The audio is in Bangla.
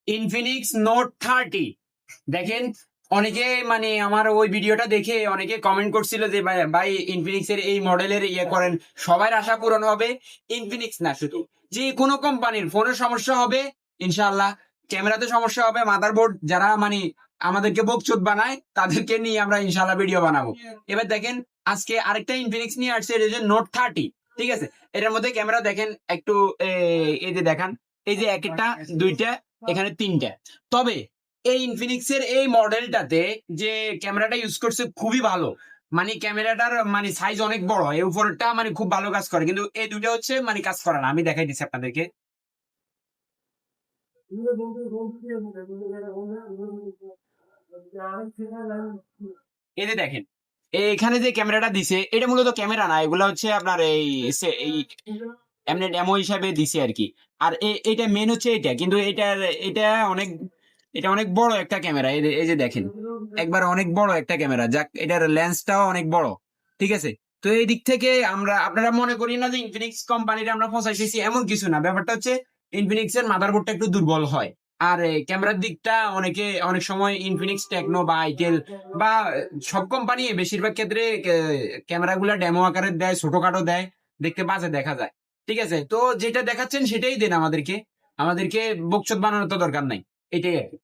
ইনফিনিক্স নোট 30 দেখেন। অনেকে মানে আমার ওই ভিডিওটা দেখে অনেকে কমেন্ট করছিল যে ভাই ইনফিনিক্স এর এই মডেলের ইয়ে করেন, সবার আশা পূরণ হবে। ইনফিনিক্স না, শুধু যে কোনো কোম্পানির ফোনের সমস্যা হবে ইনশাআল্লাহ, ক্যামেরাতে সমস্যা হবে, মাদারবোর্ড যারা মানে আমাদেরকে বকচোদ বানায় তাদেরকে নিয়ে আমরা ইনশাআল্লাহ ভিডিও বানাবো। এবার দেখেন, আজকে আরেকটা ইনফিনিক্স নিয়ে আসছে, এটা যে নোট 30, ঠিক আছে। এটার মধ্যে ক্যামেরা দেখেন একটু, এই যে দেখান, এই যে একটা, দুইটা, এখানে তিনটা। তবে এই ইনফিনিক্স এর এই মডেলটাতে যে ক্যামেরাটা ইউজ করছে খুবই ভালো। মানে ক্যামেরাটার মানে সাইজ অনেক বড়, এই উপরটা মানে খুব ভালো কাজ করে, কিন্তু এই দুটো হচ্ছে মানে কাজ করে না। আমি দেখাই দিচ্ছি আপনাদেরকে। এই যে দেখেন, এখানে যে ক্যামেরাটা দিছে এটা মূলত ক্যামেরা না, এগুলা হচ্ছে আপনার এই এমনি ডেমো হিসাবে দিছে আর কি। আর এটা মেন হচ্ছে এটা, কিন্তু এটা অনেক এটা অনেক বড় একটা ক্যামেরা। এই যে দেখেন, একবার অনেক বড় একটা ক্যামেরা, যাক এটার লেন্সটাও অনেক বড়, ঠিক আছে। তো এই দিক থেকে আমরা, আপনারা মনে করি না যে ইনফিনিক্স কোম্পানিটা আমরা ফসাইতেছি, এমন কিছু না। ব্যাপারটা হচ্ছে ইনফিনিক্স এর মাদারবোর্ডটা একটু দুর্বল হয়। আর ক্যামেরার দিকটা অনেক সময় ইনফিনিক্স, টেকনো বা আইটেল বা সব কোম্পানি বেশিরভাগ ক্ষেত্রে ক্যামেরা গুলা ডেমো আকারে দেয়, ছোটখাটো দেয়, দেখতে বাজে দেখা যায়। ঠিক আছে, তো যেটা দেখাচ্ছেন সেটাই দেন আমাদেরকে, আমাদেরকে বকচোদ বানানোর তো দরকার নাই। এটাই আর কি।